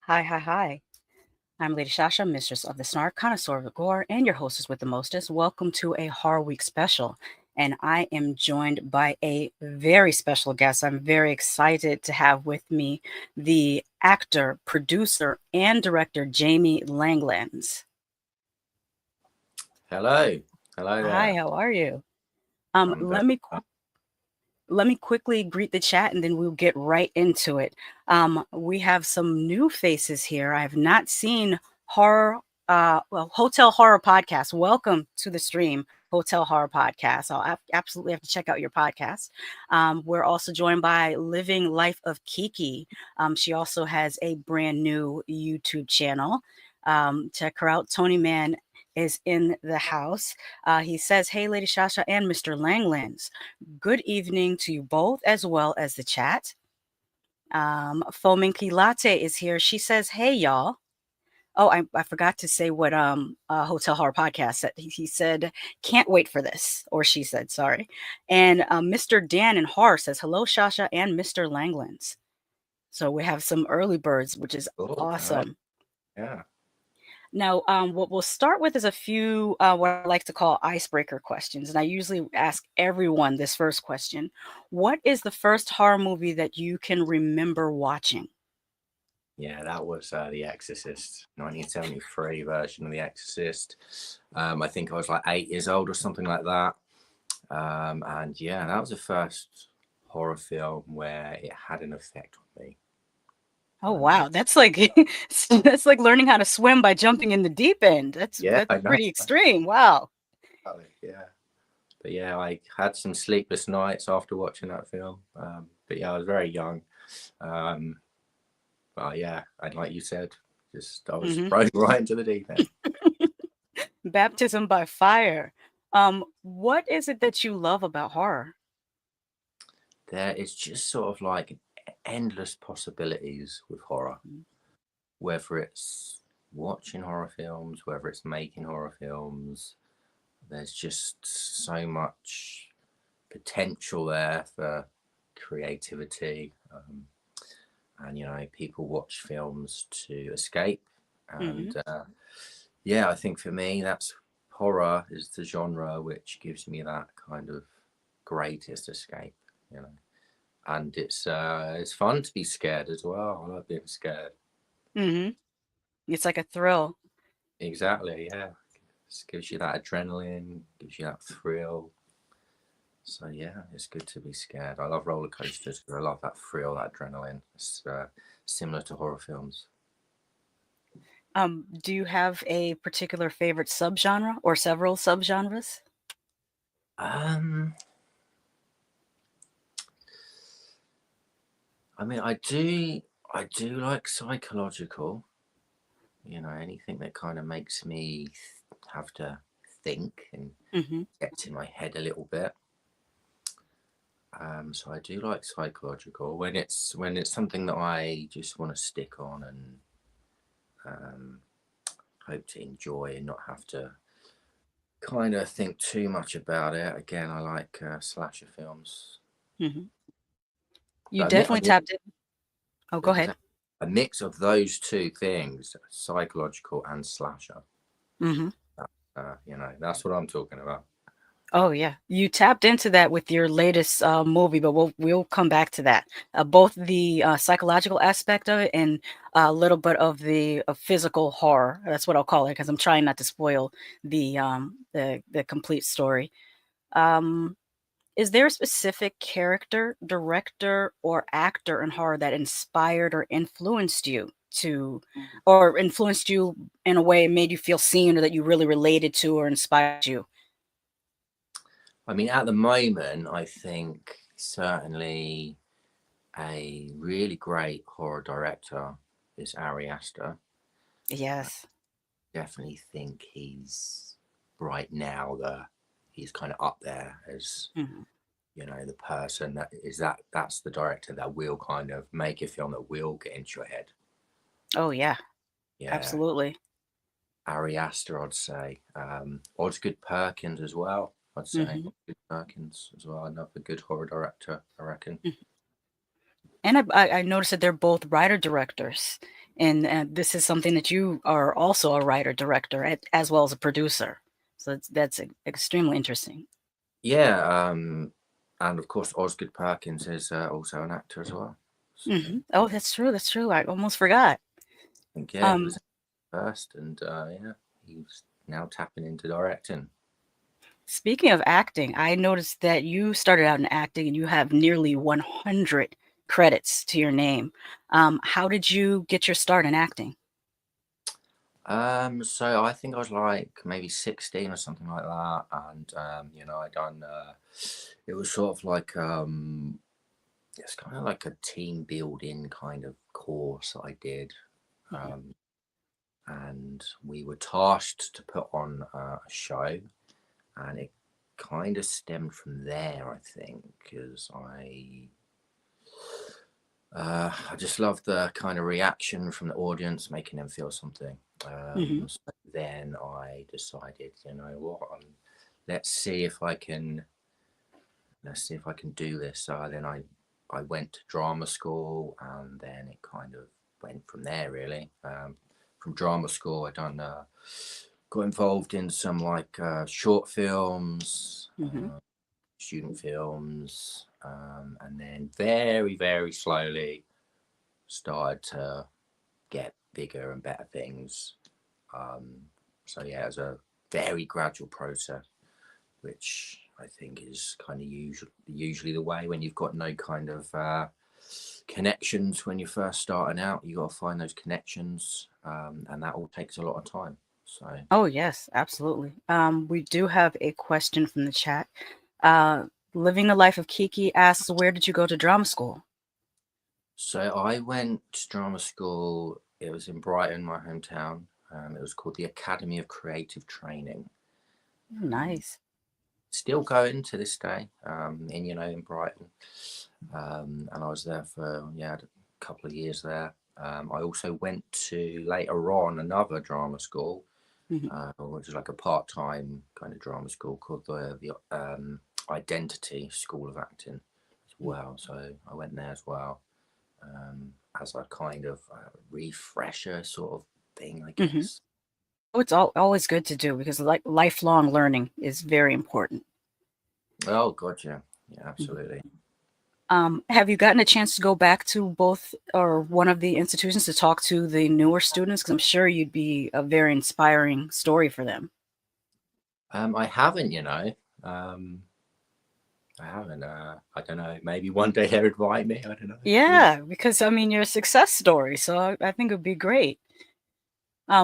Hi, hi, hi. I'm Lady Shasha, Mistress of the Snark, Connoisseur of the Gore, and your hostess with the mostest. Welcome to a Horror Week special. And I am joined by a very special guest. I'm very excited to have with me the actor, producer, and director Jamie Langlands. Hello. Hello Hi, there. how are you? Um, I'm very let me well. let me quickly greet the chat and then we'll get right into it. We have some new faces here. I have not seen Hotel Horror Podcast. Welcome to the stream, Hotel Horror Podcast. Absolutely have to check out your podcast. We're also joined by Living Life of Kiki. She also has a brand new YouTube channel. Check her out. Tony Man is in the house. He says, "Hey, Lady Shasha and Mr. Langlands. Good evening to you both, as well as the chat." Fominky Latte is here. She says, "Hey, y'all." Oh, I forgot to say what Hotel Horror Podcast said. He said, "Can't wait for this," or she said, sorry. And Mr. Dan in Horror says, "Hello, Shasha and Mr. Langlands." So we have some early birds, which is Cool. Hello. awesome. Yeah. Now, what we'll start with is a few what I like to call icebreaker questions, and I usually ask everyone this first question: what is the first horror movie that you can remember watching? Yeah, that was The Exorcist, 1973 version of The Exorcist. I think I was like 8 years old or something like that. And yeah, that was the first horror film where it had an effect on me. Oh Um, wow, that's like that's like learning how to swim by jumping in the deep end. That's yeah, that's I know. pretty extreme. Wow. Yeah. But yeah, I had some sleepless nights after watching that film. But yeah, I was very young. Um, but yeah, and like you said, just I was Hmm. thrown right into the deep end. Baptism by fire. What is it that you love about horror? There is just sort of like endless possibilities with horror, whether it's watching horror films, whether it's making horror films. There's just so much potential there for creativity. And, people watch films to escape. Hmm. And yeah, I think for me, that's horror is the genre which gives me that kind of greatest escape, you know. And it's fun to be scared as well. I like being scared. Hmm. It's like a thrill. Exactly, yeah. It gives you that adrenaline, gives you that thrill. So yeah, it's good to be scared. I love roller coasters because I love that thrill, that adrenaline. It's similar to horror films. Do you have a particular favorite subgenre or several subgenres? Um, I mean, I do like psychological. Anything that kind of makes me have to think and Hmm. gets in my head a little bit. So I do like psychological when it's something that I just want to stick on and um, hope to enjoy and not have to kind of think too much about it. Again, I like slasher films. Hmm. You But I mean, definitely tapped it. Oh, go ahead. a mix of those two things, psychological and slasher. Hmm. That's what I'm talking about. Oh yeah, you tapped into that with your latest movie, but we'll come back to that. Both the psychological aspect of it and a little bit of the physical horror. That's what I'll call it because I'm trying not to spoil the complete story. Um, is there a specific character, director, or actor in horror that inspired or influenced you or influenced you in a way, made you feel seen, or that you really related to or inspired you? I mean, at the moment, I think certainly a really great horror director is Ari Aster. Yes. Definitely think he's right now he's kind of up there as Mhm. the person that's the director that will kind of make a film that will get into your head. Oh yeah, Yeah, absolutely. Ari Aster, I'd say. Osgood Perkins as well. I'd say Mhm. Osgood Perkins as well. Another good horror director, I reckon. Mhm. And I noticed that they're both writer directors, and this is something that you are also a writer director as well as a producer. So that's extremely interesting. Yeah, and of course Osgood Perkins is also an actor as well. So I Oh, that's true. That's true. I almost forgot. think yeah, he Um, was first, and yeah, he's now tapping into directing. Speaking of acting, I noticed that you started out in acting and you have nearly 100 credits to your name. How did you get your start in acting? So I think I was like maybe 16 or something like that, and I done. It was sort of like it's kind of like a team building kind of course I did, Mhm, um, and we were tasked to put on a show, and it kind of stemmed from there, I think, because I just love the kind of reaction from the audience, making them feel something. mhm, So then I decided, you know what, let's see if I can, let's see if I can do this. So then I went to drama school, and then it kind of went from there, really. From drama school, I done got involved in some like short films, mhm. student films, and then very, very slowly started to get bigger and better things. Um, so yeah, it was a very gradual process, which I think is kind of usually the way when you've got no kind of connections when you're first starting out. You got to find those connections, and that all takes a lot of time. So, Oh, yes, absolutely. We do have a question from the chat. Uh, Living the Life of Kiki asks, where did you go to drama school? so I went to drama school. It was in Brighton, my hometown. It was called the Academy of Creative Training. Um, Nice. Still going to this day, in Brighton, and I was there for a couple of years there. I also went to later on another drama school, Mhm, which is like a part-time kind of drama school called the Identity School of Acting as mhm, well. So I went there as well, as a kind of refresher sort of thing, I mhm. guess. Oh, it's always good to do because like lifelong learning is very important. Oh God, yeah, yeah, Mhm. absolutely. Have you gotten a chance to go back to both or one of the institutions to talk to the newer students? Because I'm sure you'd be a very inspiring story for them. I haven't, um, I haven't. I don't know. Maybe one day they'll invite me. I don't know. Yeah, because I mean, you're a success story, so I think it would be great.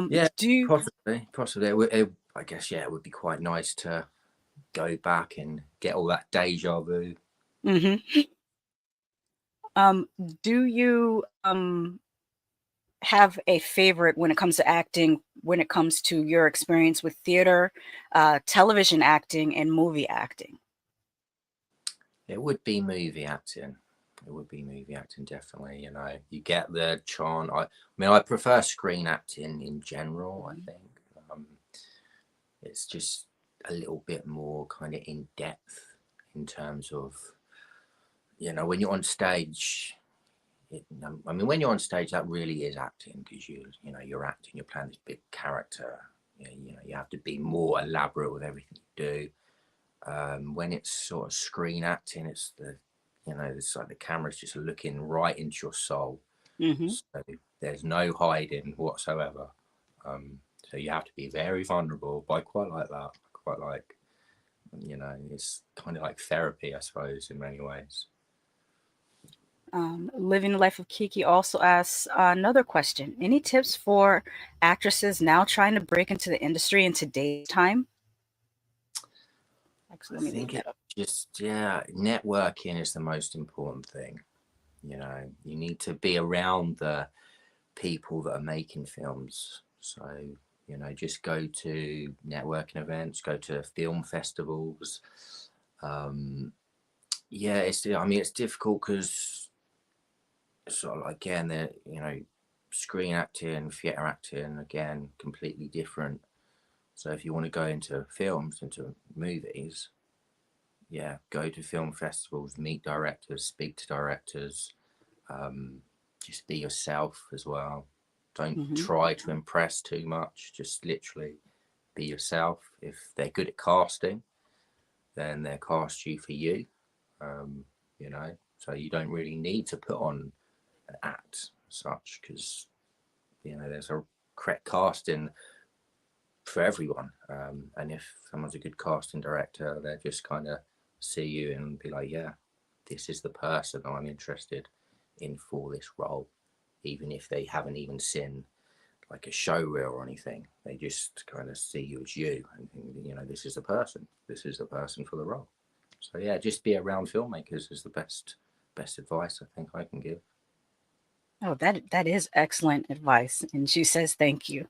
Yeah, Do you, possibly, possibly. I guess yeah, it would be quite nice to go back and get all that deja vu. hmm um, do you have a favorite when it comes to acting, when it comes to your experience with theater, television acting, and movie acting? It would be movie acting. It would be movie acting, definitely. You get the chant. I mean, I prefer screen acting in general. I Mhm, think it's just a little bit more kind of in depth in terms of when you're on stage. I mean, when you're on stage, that really is acting because you're acting. You're playing this big character. You have to be more elaborate with everything you do. When it's sort of screen acting, it's like the camera's just looking right into your soul. mhm. So there's no hiding whatsoever. Um, so you have to be very vulnerable. But I quite like that. I quite like, it's kind of like therapy, I suppose, in many ways. Living the Life of Kiki also asks another question. Any tips for actresses now trying to break into the industry in today's time? Actually, I let me leave think it that up. just, yeah, networking is the most important thing. You need to be around the people that are making films. So, just go to networking events, go to film festivals. Um, yeah, I mean, it's difficult because sort of again, screen acting, theatre acting, again, completely different. So if you want to go into films, into movies, yeah, go to film festivals, meet directors, speak to directors, um, just be yourself as well. Don't Hmm. try to impress too much. Just literally be yourself. If they're good at casting, then they'll cast you for you. Um, you know, so you don't really need to put on an act such, because there's a correct casting for everyone. And if someone's a good casting director, they just kind of see you and be like, yeah, this is the person I'm interested in for this role, even if they haven't even seen like a show reel or anything. They just kind of see you as you and think, this is the person. This is the person for the role. So yeah, just be around filmmakers is the best advice I think I can give. Oh, that is excellent advice, and she says thank you.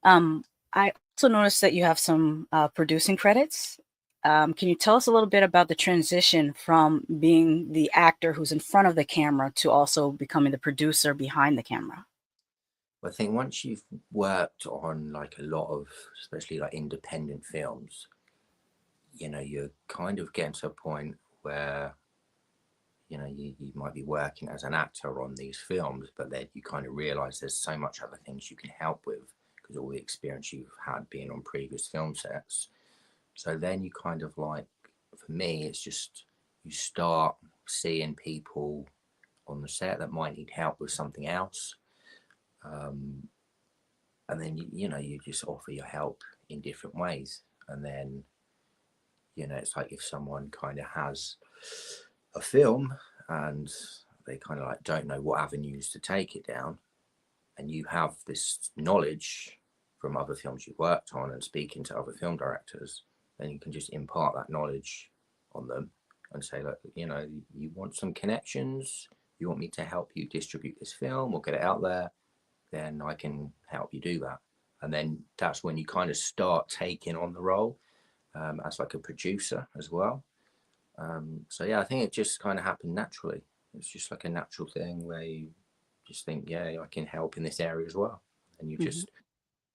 I also noticed that you have some producing credits. Can you tell us a little bit about the transition from being the actor who's in front of the camera to also becoming the producer behind the camera? I think once you've worked on like a lot of, especially like independent films, you're kind of getting to a point where you might be working as an actor on these films, but then you kind of realize there's so much other things you can help with because all the experience you've had being on previous film sets. So then you kind of like, for me, it's just you start seeing people on the set that might need help with something else. Um, and then, you just offer your help in different ways. And then, it's like if someone kind of has a film and they kind of like don't know what avenues to take it down, and you have this knowledge from other films you've worked on and speaking to other film directors, then you can just impart that knowledge on them and say, look, you want some connections, you want me to help you distribute this film or get it out there, then I can help you do that. And then that's when you kind of start taking on the role as like a producer as well. So yeah, I think it just kind of happened naturally. It's just like a natural thing where you just think, yeah, I can help in this area as well. And you Mhm. just,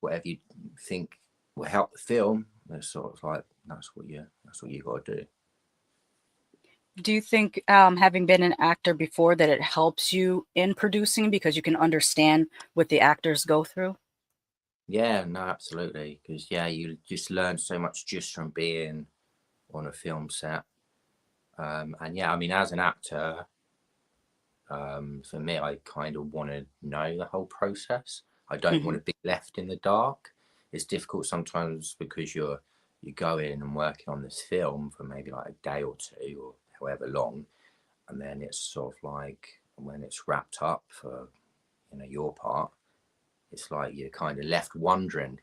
whatever you think will help the film, it's sort of like, that's what you got to do. Do you think, having been an actor before, that it helps you in producing because you can understand what the actors go through? Yeah, no, absolutely. Because yeah, you just learn so much just from being on a film set. And yeah, I mean, as an actor, for me, I kind of want to know the whole process. I don't want Hmm. to be left in the dark. It's difficult sometimes because you go in and working on this film for maybe like a day or two or however long, and then it's sort of like when it's wrapped up for your part, it's like you're kind of left wondering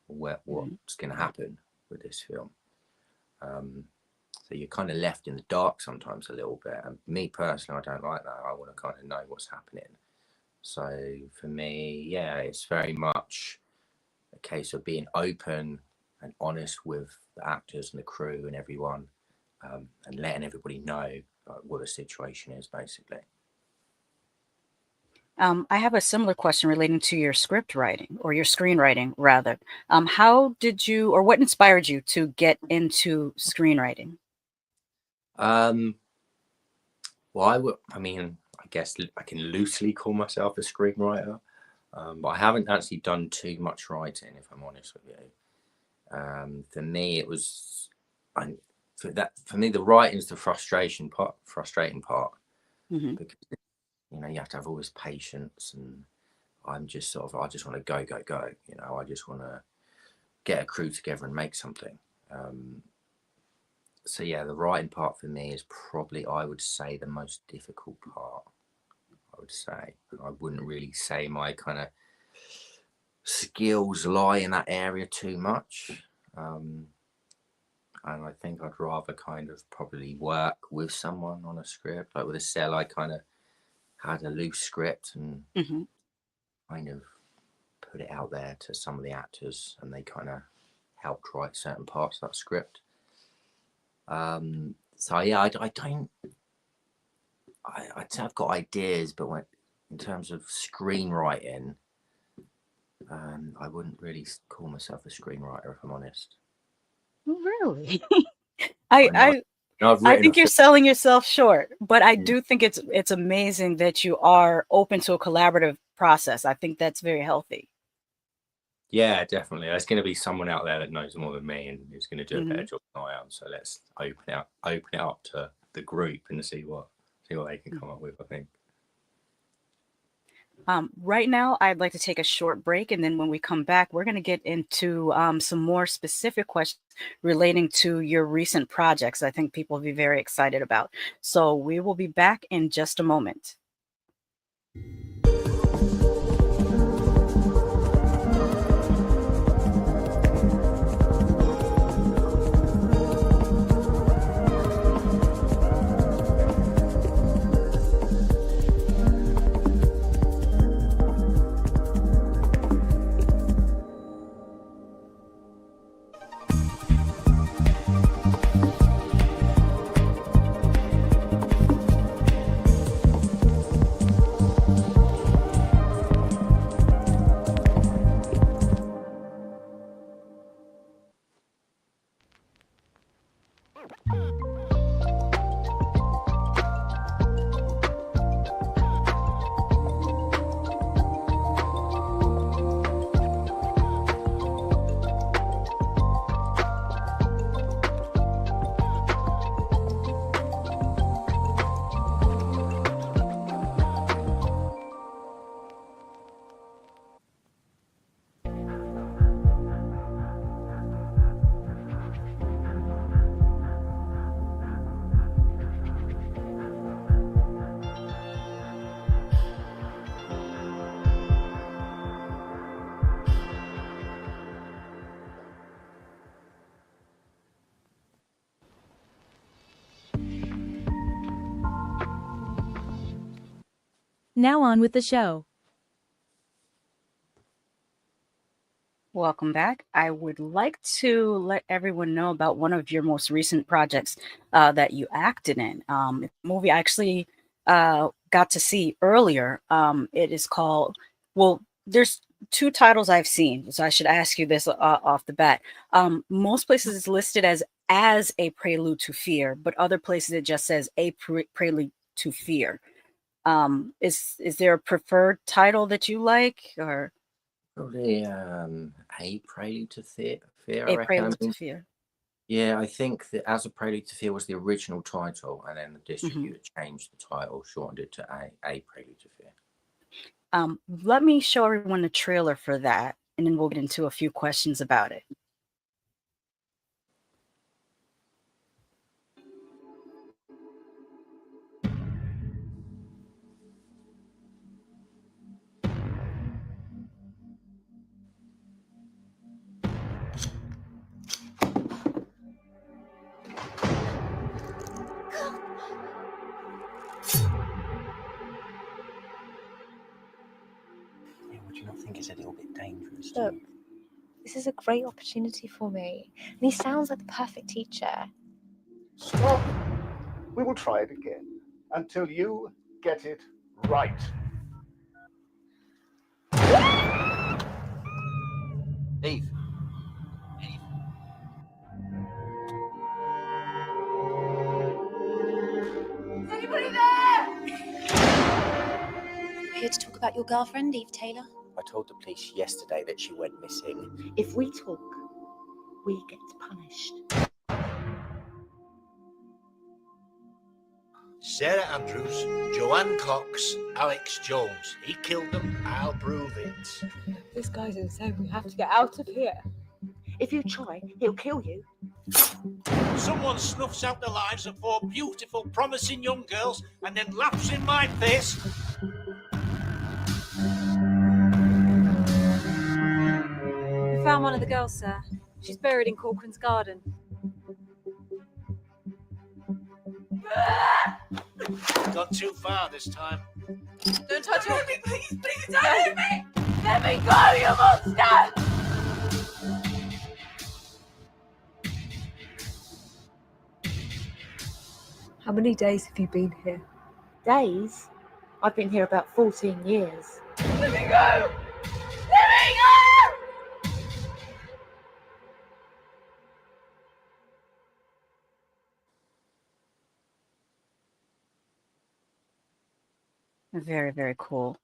Hmm. what's going to happen with this film. Um, so you're kind of left in the dark sometimes a little bit. And me personally, I don't like that. I want to kind of know what's happening. So for me, yeah, it's very much a case of being open and honest with the actors and the crew and everyone, and letting everybody know like, what the situation is, basically. I have a similar question relating to your script writing or your screenwriting, rather. How did you, or what inspired you to get into screenwriting? Um, well, I mean, I guess I can loosely call myself a screenwriter, but I haven't actually done too much writing, if I'm honest with you. For me, it was, I, for me the writing's the frustrating part, Hmm. because you have to have all this patience, and I'm just sort of I just want to go. I just want to get a crew together and make something. Um, so yeah, the writing part for me is probably, I would say, the most difficult part. I would say I wouldn't really say my kind of skills lie in that area too much. Um, and I think I'd rather kind of probably work with someone on a script. Like with a cell, I kind of had a loose script and Hmm. kind of put it out there to some of the actors, and they kind of helped write certain parts of that script. So yeah, I don't. I'd say I've got ideas, but in terms of screenwriting, I wouldn't really call myself a screenwriter if I'm honest. Really? I know. I And I've I written a think you're film. selling yourself short, but I Mm. do think it's amazing that you are open to a collaborative process. I think that's very healthy. Yeah, definitely. There's going to be someone out there that knows more than me and is going to do a better Hmm. job than I am. So let's open it up to the group and see what they can come up with, I think. Right now, I'd like to take a short break, and then when we come back, we're going to get into some more specific questions relating to your recent projects. I think people will be very excited about. So we will be back in just a moment. Now on with the show. Welcome back. I would like to let everyone know about one of your most recent projects that you acted in. It's a movie I actually got to see earlier. It is called, well, there's two titles I've seen, so I should ask you this off the bat. Most places it's listed as A Prelude to Fear, but other places it just says Prelude to Fear. Is there a preferred title that you like, or Probably A Prelude to Fear, I A reckon. I Prelude to mean, Fear? yeah, I think that As a Prelude to Fear was the original title, and then the Mm-hmm. distributor changed the title, shortened it to A Prelude to Fear. Let me show everyone the trailer for that, and then we'll get into a few questions about it. Yeah, would you not think it's a little bit dangerous? Look, this is a great opportunity for me. And he sounds like the perfect teacher. Stop. We will try it again until you get it right. Eve. Is anybody there? You're here to talk about your girlfriend, Eve Taylor? I told the police yesterday that she went missing. If we talk, we get punished. Sarah Andrews, Joanne Cox, Alex Jones. He killed them. I'll prove it. This guy's insane. We have to get out of here. If you try, he'll kill you. Someone snuffs out the lives of four beautiful, promising young girls and then laughs in my face. We found one of the girls, sir. She's buried in Corcoran's garden. Gone too far this time. Don't touch her! Let me, please, don't hit me! Let me go, you monster! How many days have you been here? Days? I've been here about 14 years. Let me go! Let me go! Very, very cool.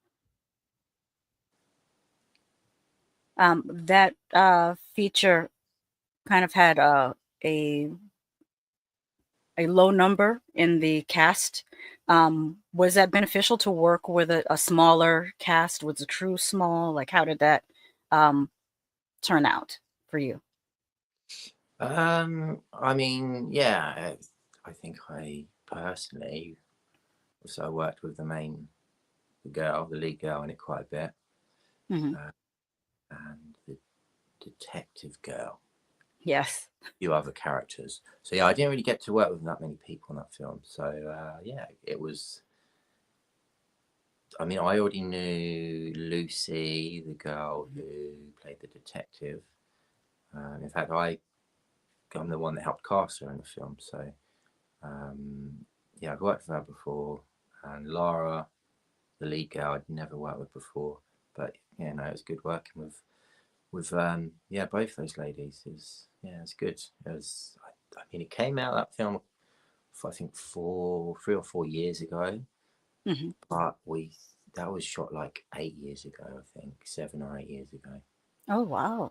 That feature kind of had a low number in the cast. Was that beneficial to work with a smaller cast? Was the crew small? Like, how did that turn out for you? I mean, yeah, I think I personally, so I worked with the lead girl in it quite a bit, Hmm. and the detective girl, Yes. a few other characters. So yeah, I didn't really get to work with that many people in that film. So yeah, it was. I mean, I already knew Lucy, the girl who played the detective. In fact, I'm the one that helped cast her in the film. So yeah, I've worked with her before, and Lara, the lead girl, I'd never worked with before. But yeah, no, it was good working with yeah, both those ladies. It's good. I mean, it came out, that film, I think 3 or 4 years ago, Hmm. but that was shot like 8 years ago, I think 7 or 8 years ago. Oh, wow.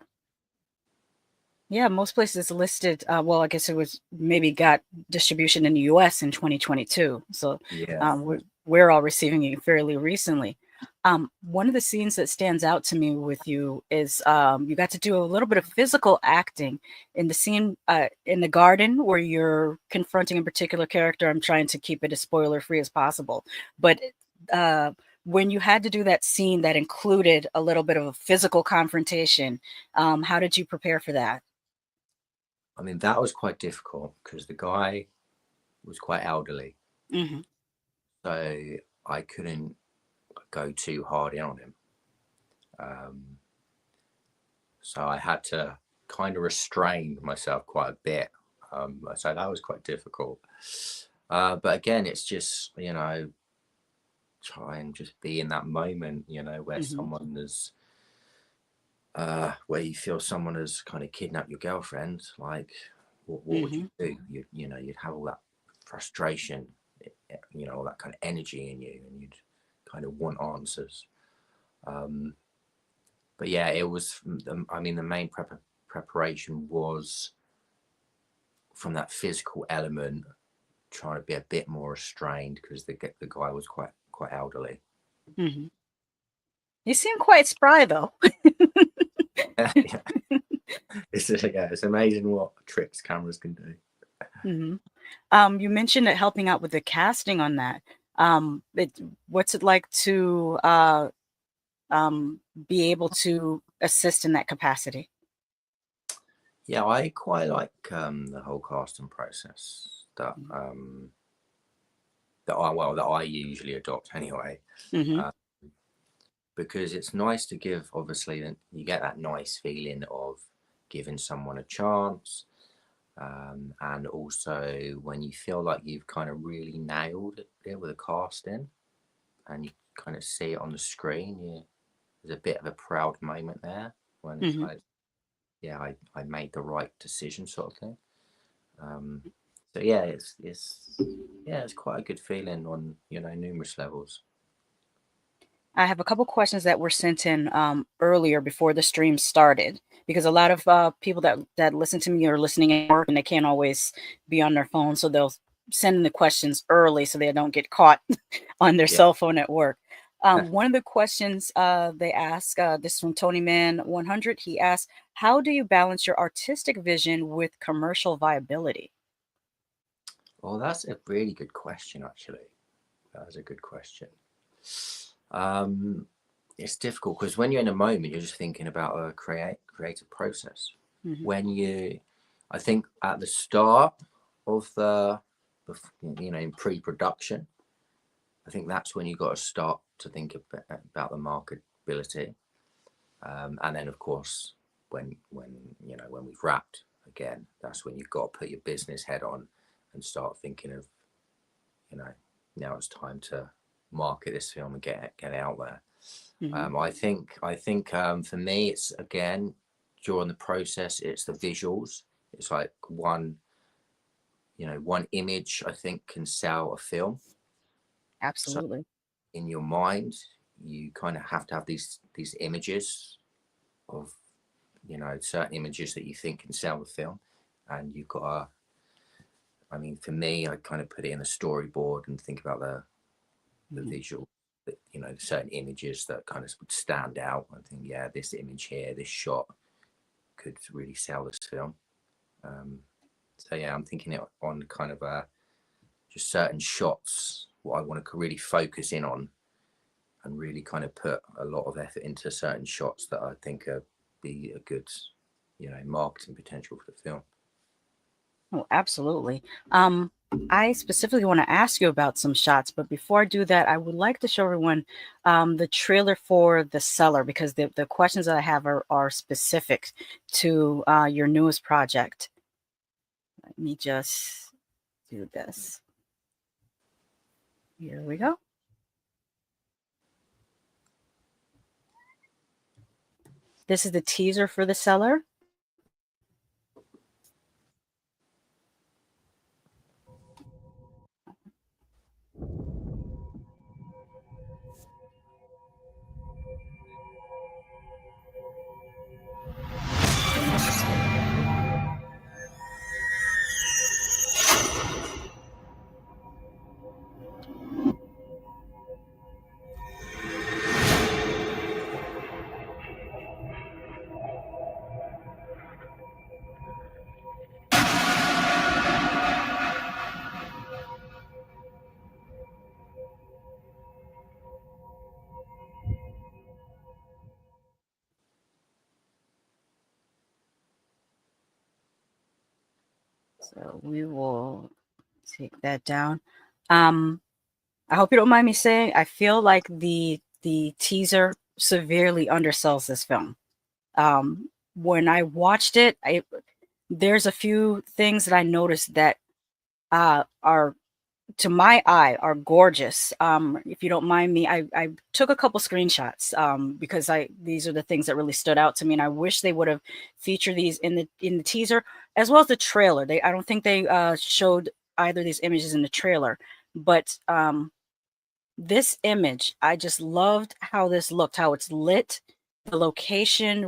Yeah, most places listed, well, I guess it was maybe got distribution in the US in 2022. So Yeah. we're all receiving it fairly recently. One of the scenes that stands out to me with you is you got to do a little bit of physical acting in the scene in the garden where you're confronting a particular character. I'm trying to keep it as spoiler free as possible. But when you had to do that scene that included a little bit of a physical confrontation, how did you prepare for that? I mean, that was quite difficult because the guy was quite elderly. Hmm. So I couldn't go too hard in on him. So I had to kind of restrain myself quite a bit. So that was quite difficult. But again, it's just, try and just be in that moment, where Hmm. someone is, where you feel someone has kind of kidnapped your girlfriend. Like, what would you do? You'd have all that frustration, all that kind of energy in you, and you'd kind of want answers. But yeah, it was. I mean, the main preparation was from that physical element, trying to be a bit more restrained because the guy was quite elderly. Hmm. You seem quite spry, though. Yeah. It's amazing what tricks cameras can do. You mentioned it helping out with the casting on that. What's it like to be able to assist in that capacity? Yeah, I quite like the whole casting process that that I usually adopt anyway, Hmm. because it's nice to give. Obviously, you get that nice feeling of giving someone a chance, and also when you feel like you've kind of really nailed it with a casting, and you kind of see it on the screen. There's a bit of a proud moment there when it's Hmm. like, yeah, I made the right decision, sort of thing. So yeah, it's quite a good feeling on numerous levels. I have a couple questions that were sent in earlier before the stream started because a lot of people that listen to me are listening at work and they can't always be on their phone, so they'll send in the questions early so they don't get caught on their Yeah. cell phone at work. One of the questions they ask, this is from Tony Man 100. He asks, "How do you balance your artistic vision with commercial viability?" Well, that's a really good question, actually. That was a good question. It's difficult because when you're in a moment, you're just thinking about a creative process. Hmm. I think at the start of in pre-production, I think that's when you got to start to think about the marketability, and then of course when we've wrapped again, that's when you've got to put your business head on and start thinking of now it's time to market this film and get it out there. Hmm. I think for me, it's again during the process, it's the visuals. It's like one image I think can sell a film. So Absolutely. in your mind, you kind of have to have these images of, you know, certain images that you think can sell the film, and you've got to, I mean, for me, I kind of put it in a storyboard and think about the visual, you know, certain images that kind of would stand out. I think, yeah, this image here, this shot could really sell this film. So yeah, I'm thinking it on kind of just certain shots, what I want to really focus in on, and really kind of put a lot of effort into certain shots that I think be a good, you know, marketing potential for the film. Oh, absolutely. I specifically want to ask you about some shots, but before I do that, I would like to show everyone the trailer for The Cellar, because the questions that I have are specific to your newest project. Let me just do this. Here we go. This is the teaser for The Cellar. So we will take that down. I hope you don't mind me saying, I feel like the teaser severely undersells this film. When I watched it, there's a few things that I noticed that are, to my eye, are gorgeous. If you don't mind me, I took a couple screenshots because these are the things that really stood out to me, and I wish they would have featured these in the teaser as well as the trailer. I don't think they showed either of these images in the trailer, but this image, I just loved how this looked, how it's lit, the location,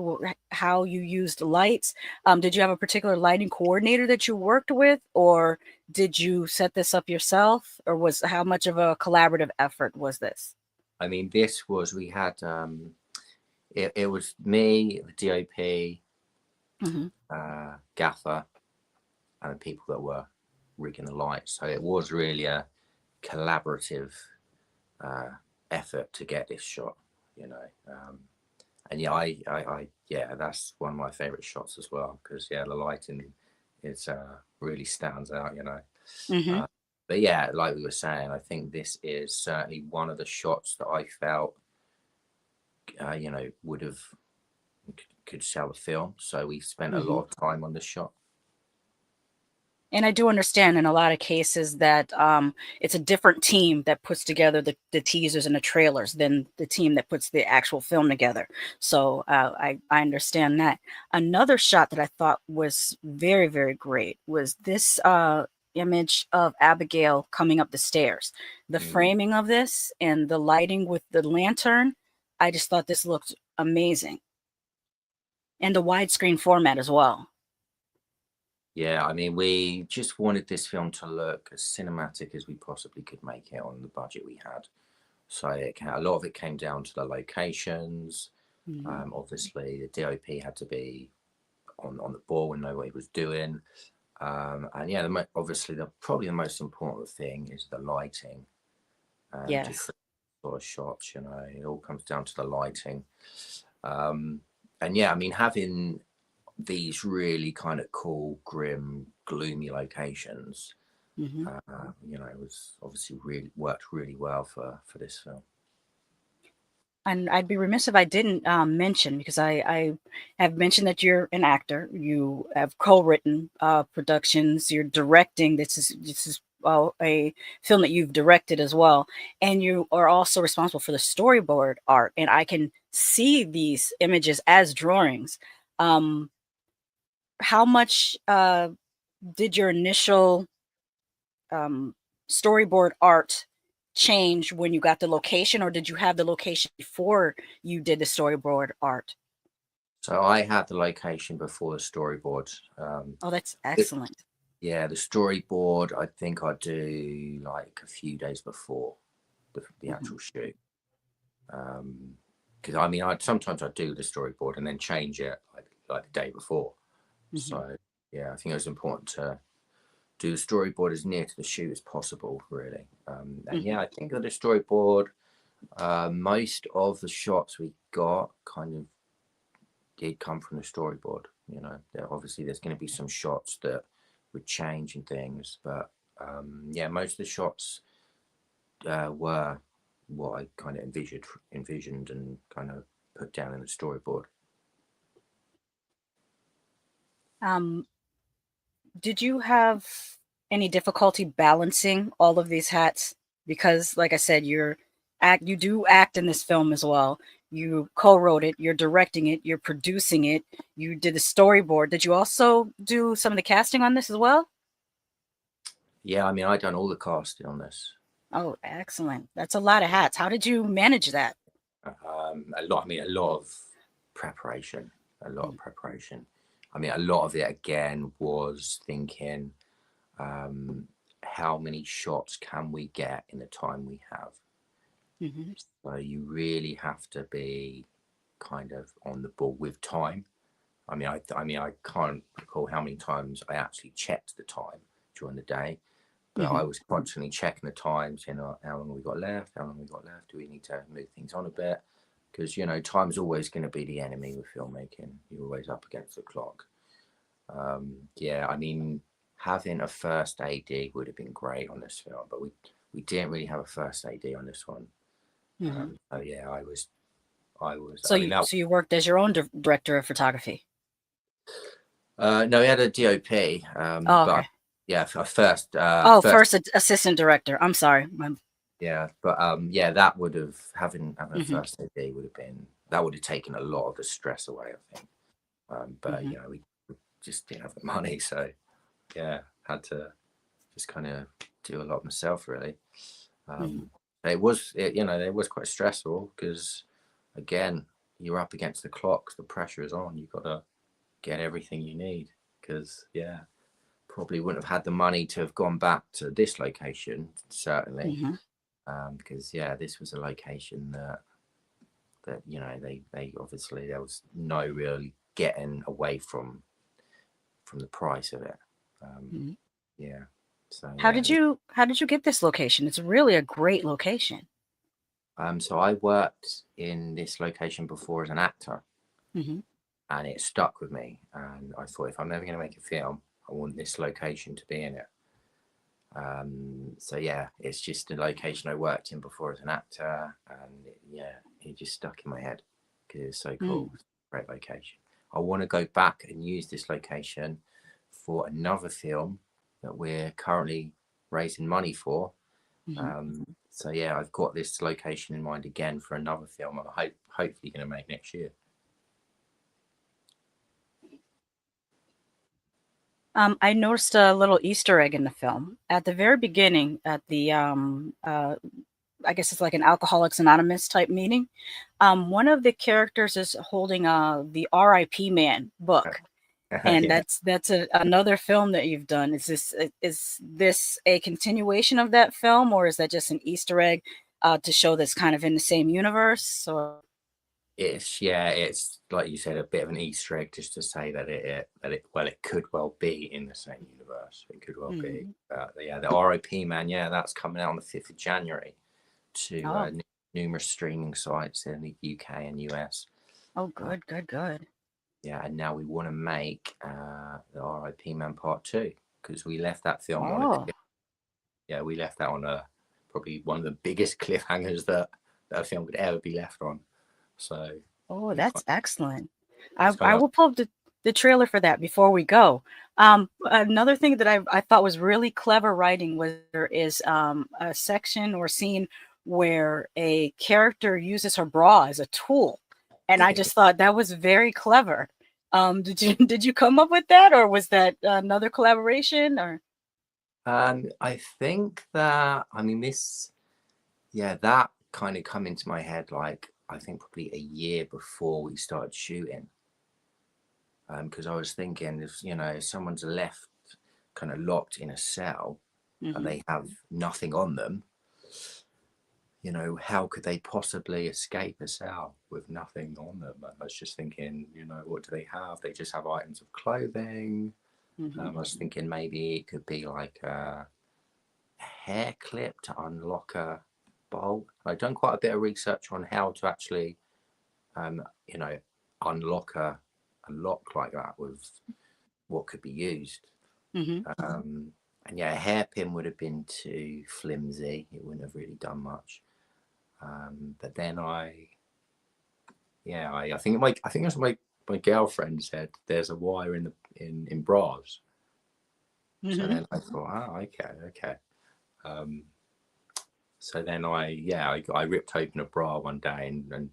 how you used lights. Did you have a particular lighting coordinator that you worked with, or did you set this up yourself, or how much of a collaborative effort was this? I mean, we had, it was me, the DOP, gaffer, and the people that were rigging the lights. So it was really a collaborative effort to get this shot, you know. And yeah, yeah, that's one of my favorite shots as well, because yeah, the lighting is really stands out, you know. But yeah, like we were saying, I think this is certainly one of the shots that I felt, you know, could sell the film. So we spent a lot of time on this shot. And I do understand in a lot of cases that it's a different team that puts together the teasers and the trailers than the team that puts the actual film together. So I understand that. Another shot that I thought was very, very great was this image of Abigail coming up the stairs. The framing of this and the lighting with the lantern, I just thought this looked amazing. And the widescreen format as well. Yeah, I mean, we just wanted this film to look as cinematic as we possibly could make it on the budget we had. So a lot of it came down to the locations. Obviously, the DOP had to be on the ball and know what he was doing. And yeah, obviously, probably the most important thing is the lighting. Yes. For shots, you know, it all comes down to the lighting. And yeah, I mean, having these really kind of cool, grim, gloomy locations, you know, it was obviously worked really well for this film. And I'd be remiss if I didn't mention, because I have mentioned that you're an actor, you have co-written productions, you're directing. This is a film that you've directed as well, and you are also responsible for the storyboard art. And I can see these images as drawings. How much did your initial storyboard art change when you got the location, or did you have the location before you did the storyboard art? So I had the location before the storyboard. Oh, that's excellent. Yeah, the storyboard, I think I do like a few days before the actual shoot. Because I mean, sometimes I do the storyboard and then change it like the day before. So yeah, I think it was important to do the storyboard as near to the shoot as possible, really. And yeah, I think that the storyboard, most of the shots we got kind of did come from the storyboard. You know, obviously there's going to be some shots that would change and things, but yeah, most of the shots were what I kind of envisioned and kind of put down in the storyboard. Did you have any difficulty balancing all of these hats? Because, like I said, you do act in this film as well. You co-wrote it, you're directing it, you're producing it, you did the storyboard. Did you also do some of the casting on this as well? Yeah, I mean, I done all the casting on this. Oh, excellent. That's a lot of hats. How did you manage that? A lot of preparation. I mean, a lot of it again was thinking, how many shots can we get in the time we have? So you really have to be kind of on the ball with time. I mean, I can't recall how many times I actually checked the time during the day, but I was constantly checking the times. You know, how long we got left? How long we got left? Do we need to move things on a bit? Because you know, time's always going to be the enemy with filmmaking. You're always up against the clock. Yeah, I mean, having a first AD would have been great on this film, but we didn't really have a first AD on this one. So yeah, I was. So so you worked as your own director of photography? No, we had a DOP. But yeah, first. First assistant director. I'm sorry. Yeah, but yeah, that would have having a first AD would have been, that would have taken a lot of the stress away, I think. But you know, we just didn't have the money, so yeah, had to just kind of do a lot myself, really. It was quite stressful because, again, you're up against the clock, the pressure is on. You've got to get everything you need because, yeah, probably wouldn't have had the money to have gone back to this location, certainly, because, yeah, this was a location that you know, they obviously, there was no really getting away from the price of it. Yeah. So how did you get this location? It's really a great location. So I worked in this location before as an actor, and it stuck with me. And I thought, if I'm ever going to make a film, I want this location to be in it. So yeah, it's just a location I worked in before as an actor, and it just stuck in my head because it's so cool. It's a great location. I want to go back and use this location for another film that we're currently raising money for. So yeah, I've got this location in mind again for another film I'm hopefully going to make next year. I noticed a little Easter egg in the film. At the very beginning, at the I guess it's like an Alcoholics Anonymous type meeting, one of the characters is holding the R.I.P. Man book. And Yeah. that's another film that you've done. Is this a continuation of that film, or is that just an Easter egg to show that's kind of in the same universe? Or It's like you said, a bit of an Easter egg just to say that it could well be in the same universe. It could well be. Yeah, the R.I.P. Man. Yeah, that's coming out on the 5th of January to numerous streaming sites in the UK and US. Oh, good. Yeah, and now we want to make the R.I.P. Man Part 2 because we left that film on we left that on probably one of the biggest cliffhangers that a film could ever be left on. So that's excellent. I will pull up the trailer for that before we go. Another thing that I thought was really clever writing was there is a section or scene where a character uses her bra as a tool, and I just thought that was very clever. Did you come up with that, or was that another collaboration? Or I think that, I mean, yeah, that kind of come into my head, like, I think probably a year before we started shooting. Because I was thinking, if, you know, if someone's left kind of locked in a cell and they have nothing on them, you know, how could they possibly escape a cell with nothing on them? And I was just thinking, you know, what do they have? They just have items of clothing. I was thinking maybe it could be like a hair clip to unlock a bolt. I've done quite a bit of research on how to actually, you know, unlock a lock like that with what could be used. And yeah, a hairpin would have been too flimsy. It wouldn't have really done much. But then I think it was my girlfriend said there's a wire in bras. So then I thought, oh, okay. So then I ripped open a bra one day and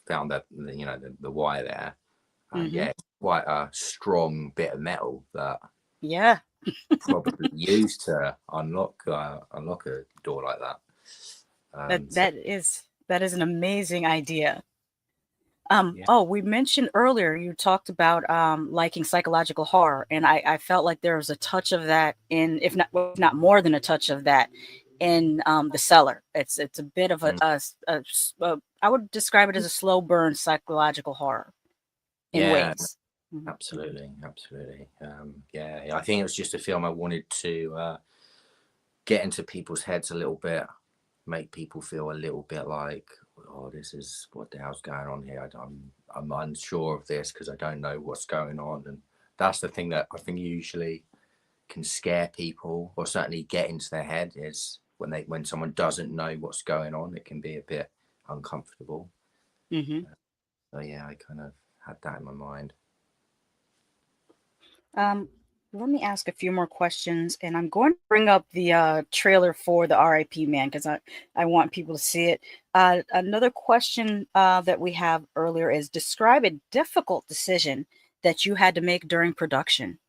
found that, you know, the wire there. And yeah, it's quite a strong bit of metal that probably used to unlock a door like that. That is an amazing idea. Oh, we mentioned earlier, you talked about liking psychological horror, and I felt like there was a touch of that in, if not more than a touch of that in the Cellar. It's a bit of I would describe it as a slow burn psychological horror in ways. Absolutely. Yeah, I think it was just a film I wanted to get into people's heads a little bit, make people feel a little bit like, oh, this is what the hell's going on here. I'm unsure of this because I don't know what's going on. And that's the thing that I think usually can scare people, or certainly get into their head, is when someone doesn't know what's going on. It can be a bit uncomfortable. So yeah, I kind of had that in my mind. Let me ask a few more questions, and I'm going to bring up the trailer for the R.I.P. Man because I want people to see it. Another question that we have earlier is, describe a difficult decision that you had to make during production.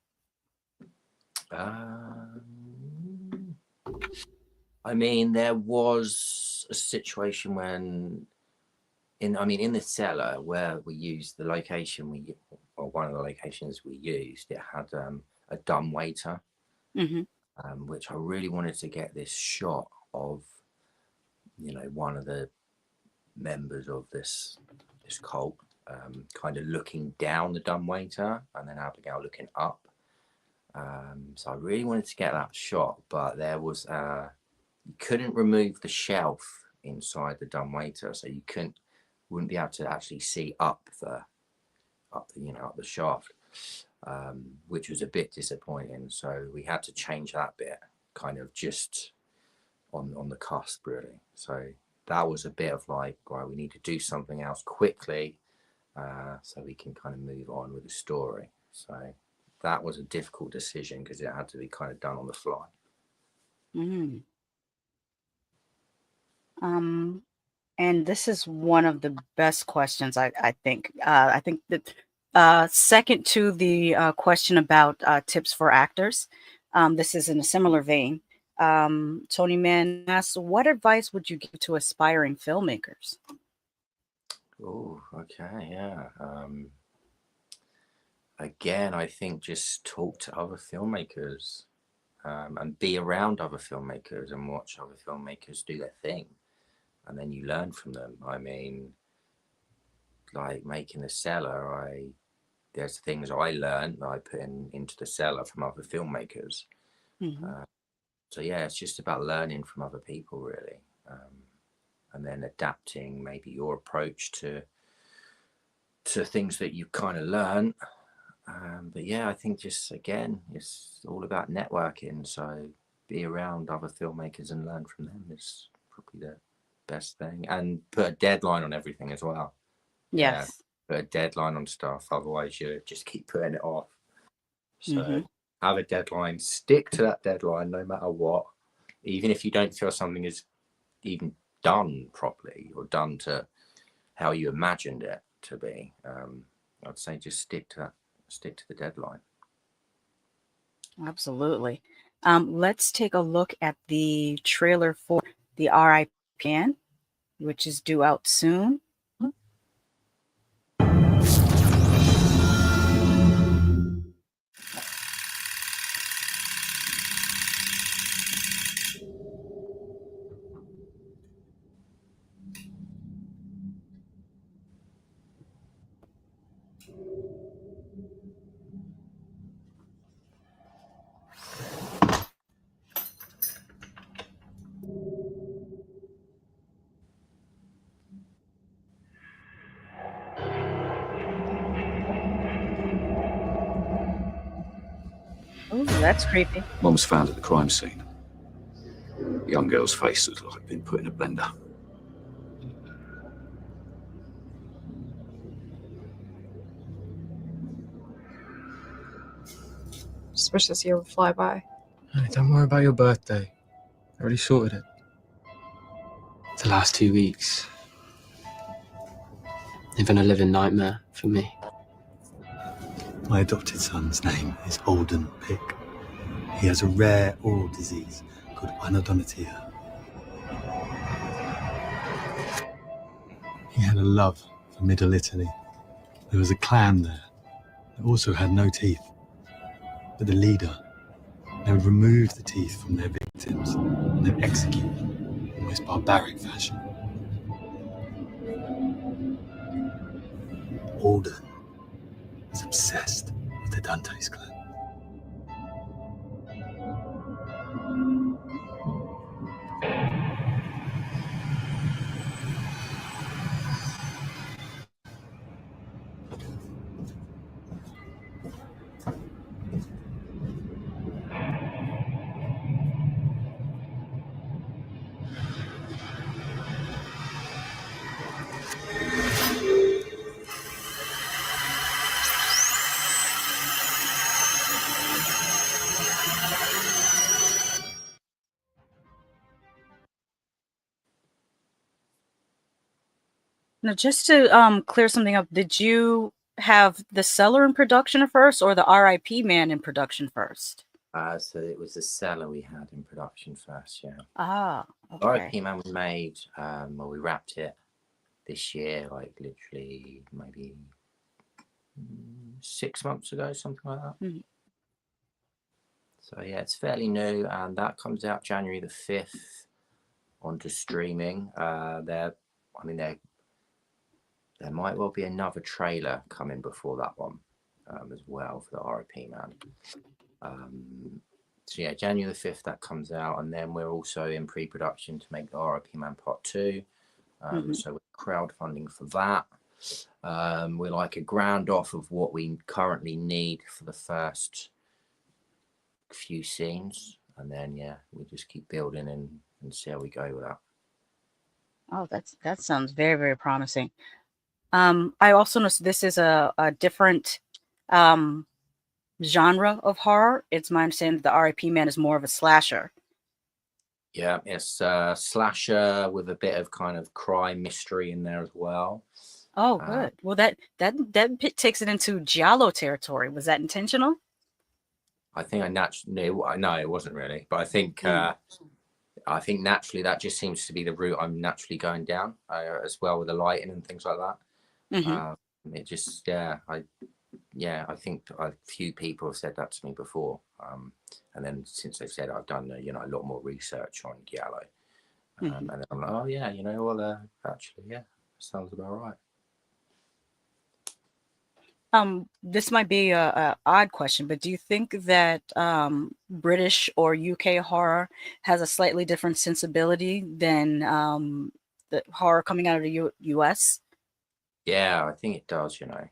I mean, there was a situation when in the Cellar, where we used the location or one of the locations we used, it had a dumbwaiter, which I really wanted to get this shot of, you know, one of the members of this cult kind of looking down the dumbwaiter, and then Abigail looking up. So I really wanted to get that shot, but there was you couldn't remove the shelf inside the dumbwaiter, so you wouldn't be able to actually see up the shaft, which was a bit disappointing. So we had to change that bit, kind of just on the cusp, really. So that was a bit of like, right, we need to do something else quickly, so we can kind of move on with the story. So that was a difficult decision because it had to be kind of done on the fly. And this is one of the best questions, I think. I think that second to the question about tips for actors, this is in a similar vein. Tony Mann asks, what advice would you give to aspiring filmmakers? Oh, okay, yeah. Again, I think just talk to other filmmakers, and be around other filmmakers and watch other filmmakers do their thing, and then you learn from them. I mean, like making the Cellar, there's things I learned that I put into the Cellar from other filmmakers. So yeah, it's just about learning from other people, really, and then adapting maybe your approach to things that you kind of learn. But yeah, I think just, again, it's all about networking. So be around other filmmakers and learn from them is probably the best thing. And put a deadline on everything as well. Yes. Put a deadline on stuff. Otherwise, you just keep putting it off. So have a deadline. Stick to that deadline no matter what. Even if you don't feel something is even done properly or done to how you imagined it to be, I'd say just stick to the deadline. Absolutely. Let's take a look at the trailer for the R.I.P. Pan, which is due out soon. Oh, that's creepy. One was found at the crime scene. The young girl's face looked like it'd been put in a blender. Just wish this year would fly by. Hey, don't worry about your birthday. I already sorted it. The last 2 weeks have been a living nightmare for me. My adopted son's name is Alden Pick. He has a rare oral disease called anodontia. He had a love for Middle Italy. There was a clan there that also had no teeth. But the leader, they would remove the teeth from their victims and then execute them in the most barbaric fashion. Alden was obsessed with the Dante's clan. Now, just to clear something up, did you have the Cellar in production first or the R.I.P. man in production first? So it was the Cellar we had in production first, yeah. Ah, okay. R.I.P. man we made, well, we wrapped it this year, like literally maybe 6 months ago, something like that. Mhm. So yeah, it's fairly new, and that comes out January the 5th onto streaming. There might well be another trailer coming before that one as well for the R.I.P. man. So yeah, January the 5th that comes out, and then we're also in pre-production to make the R.I.P. man part 2. So we're crowdfunding for that. We're like a ground off of what we currently need for the first few scenes, and then yeah, we just keep building and see how we go with that. Oh, that sounds very, very promising. I also noticed this is a different genre of horror. It's my understanding that the R.I.P. man is more of a slasher. Yeah, it's a slasher with a bit of kind of crime mystery in there as well. Oh, good. Well, that takes it into giallo territory. Was that intentional? I think no, it wasn't really, but I think naturally that just seems to be the route I'm naturally going down as well, with the lighting and things like that. It just I think a few people have said that to me before, and then since they've said, I've done a lot more research on giallo, and then I'm like, oh yeah, actually yeah, sounds about right. This might be a odd question, but do you think that British or UK horror has a slightly different sensibility than the horror coming out of the US? Yeah, I think it does. I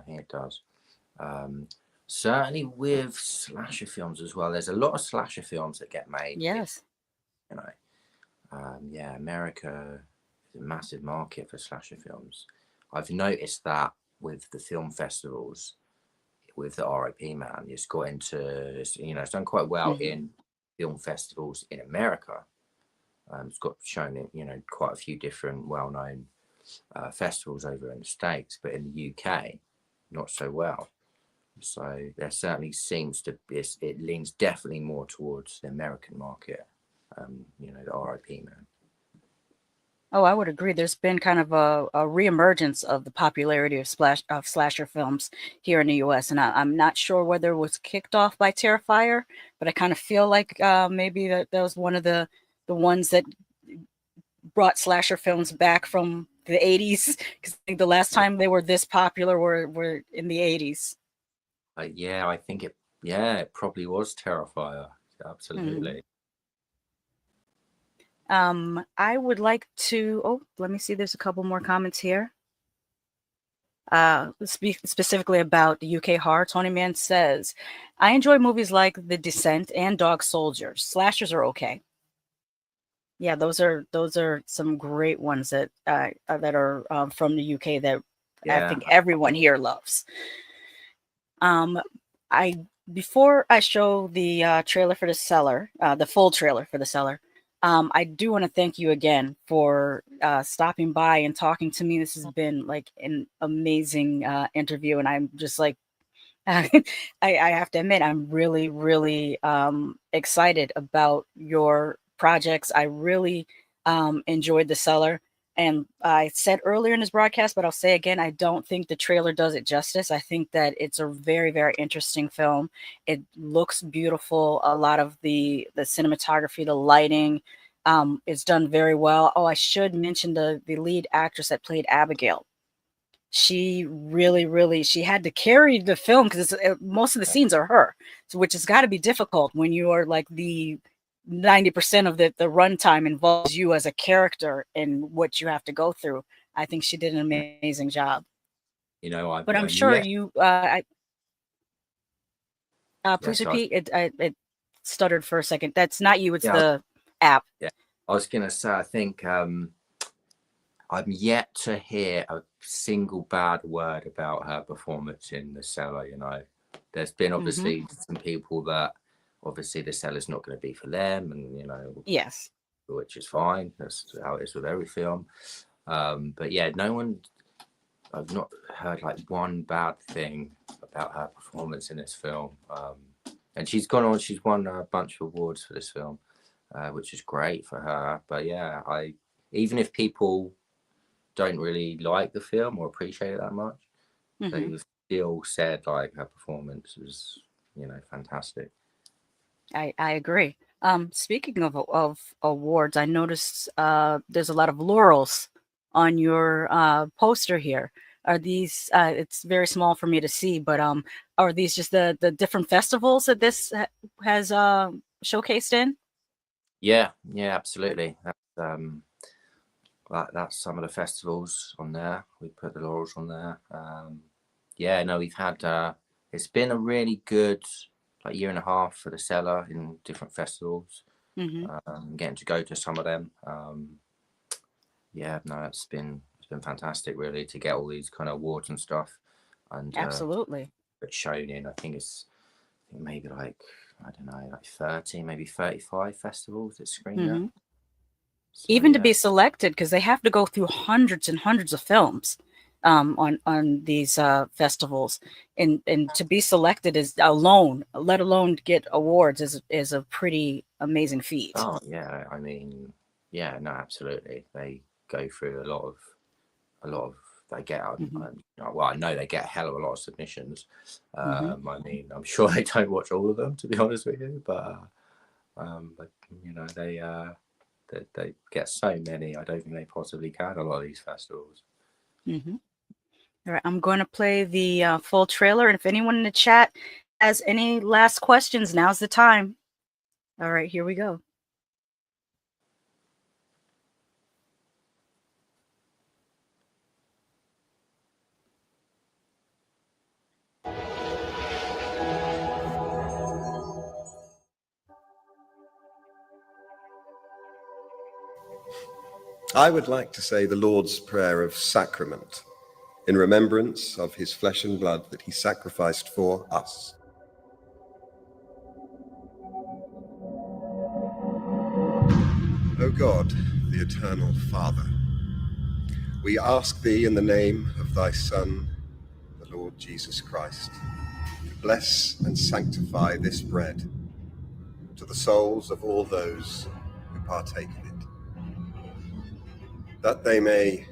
think it does. Certainly with slasher films as well. There's a lot of slasher films that get made. Yes. America is a massive market for slasher films. I've noticed that with the film festivals, with the R.I.P. man, it's got into, it's done quite well in film festivals in America. It's got shown in quite a few different well-known festivals over in the States, but in the UK, not so well. So there certainly seems to be, it leans definitely more towards the American market. The R.I.P. man. Oh, I would agree. There's been kind of a reemergence of the popularity of slasher films here in the U.S., and I'm not sure whether it was kicked off by Terrifier, but I kind of feel like maybe that was one of the ones that brought slasher films back from the 80s, because I think the last time they were this popular were in the 80s. Yeah, I think it probably was Terrifier. Absolutely. I would like to, let me see, there's a couple more comments here. Speak specifically about the UK horror. Tony Man says, I enjoy movies like The Descent and Dog Soldiers. Slashers are okay. Yeah, those are some great ones that are from the UK that I think everyone here loves. Before I show the trailer for the Cellar, the full trailer for the Cellar, I do want to thank you again for stopping by and talking to me. This has been like an amazing interview, and I'm just like, I have to admit, I'm really, really excited about your projects. I really enjoyed the Cellar. And I said earlier in this broadcast, but I'll say again, I don't think the trailer does it justice. I think that it's a very, very interesting film. It looks beautiful. A lot of the cinematography, the lighting, is done very well. Oh, I should mention the lead actress that played Abigail. She really, she had to carry the film because most of the scenes are her, so which has got to be difficult when you are like the 90% of the runtime involves you as a character and what you have to go through. I think she did an amazing job. You know, but I'm sure you. Please repeat. It stuttered for a second. That's not you. It's the app. Yeah, I was gonna say. I think I'm yet to hear a single bad word about her performance in the Cellar. You know, there's been obviously some people that. Obviously, the Cellar's not going to be for them, and you know, yes, which is fine. That's how it is with every film. But yeah, I've not heard like one bad thing about her performance in this film. And she's won a bunch of awards for this film, which is great for her. But yeah, even if people don't really like the film or appreciate it that much, they've still said like her performance was, you know, fantastic. I agree. Speaking of awards, I noticed there's a lot of laurels on your poster here. Are these? It's very small for me to see, but are these just the different festivals that this has showcased in? Yeah, absolutely. That's some of the festivals on there. We put the laurels on there. Yeah, no, we've had. It's been a really good year and a half for the Cellar in different festivals. Getting to go to some of them. Yeah, no, it's been fantastic really to get all these kind of awards and stuff. And absolutely, it's shown in. I think maybe like 30, maybe 35 festivals that screen there. So, even to be selected, because they have to go through hundreds and hundreds of films on these festivals, and to be selected is alone, let alone get awards, is a pretty amazing feat. Oh yeah, I mean, yeah, no, absolutely. They go through a lot of they get well, I know they get a hell of a lot of submissions. I mean, I'm sure they don't watch all of them, to be honest with you, but you know, they get so many. I don't think they possibly can a lot of these festivals. All right, I'm going to play the full trailer, and if anyone in the chat has any last questions, now's the time. All right, here we go. I would like to say the Lord's Prayer of Sacrament in remembrance of his flesh and blood that he sacrificed for us. O God, the eternal Father, we ask thee in the name of thy Son, the Lord Jesus Christ, to bless and sanctify this bread to the souls of all those who partake of it, that they may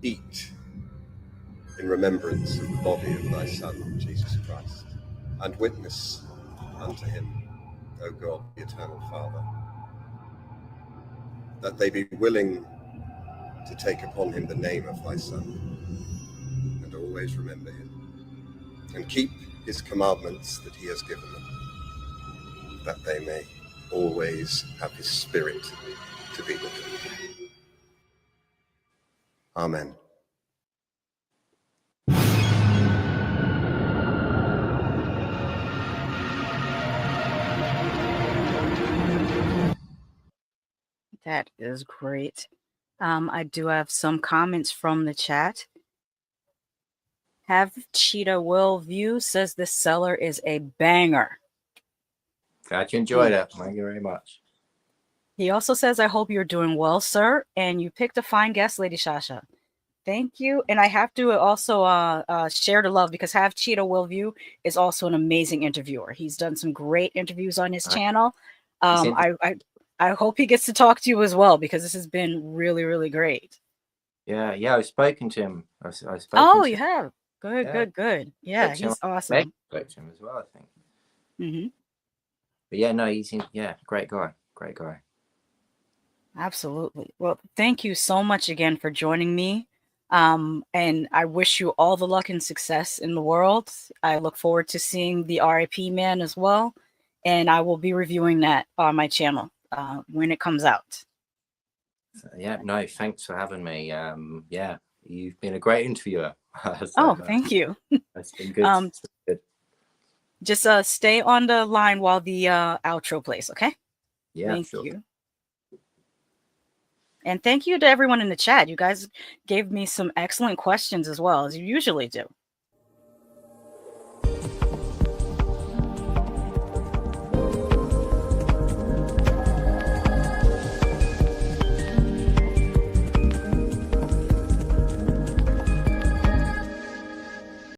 eat in remembrance of the body of thy Son, Jesus Christ, and witness unto him, O God, the eternal Father, that they be willing to take upon him the name of thy Son, and always remember him, and keep his commandments that he has given them, that they may always have his Spirit to be with them. Amen. That is great. I do have some comments from the chat. Have Cheetah Will View says this Cellar is a banger. Glad you enjoyed it. Thank you very much. He also says, I hope you're doing well, sir. And you picked a fine guest, Lady Shasha. Thank you. And I have to also share the love because Have Cheetah Will View is also an amazing interviewer. He's done some great interviews on his channel. I hope he gets to talk to you as well because this has been really, really great. Yeah, I've spoken to him. I've spoken Oh, to you him. have? Good, Yeah. good. Yeah, he's awesome. Spoke to him as well, I think. Mm-hmm. But yeah, no, he's great guy. Great guy. Absolutely. Well, thank you so much again for joining me. And I wish you all the luck and success in the world. I look forward to seeing the R.I.P. man as well. And I will be reviewing that on my channel when it comes out. So, yeah, no, thanks for having me. Yeah, you've been a great interviewer. Thank you. That's been good. Good. Just stay on the line while the outro plays, okay? Yeah, thank sure. you. And thank you to everyone in the chat. You guys gave me some excellent questions as well, as you usually do.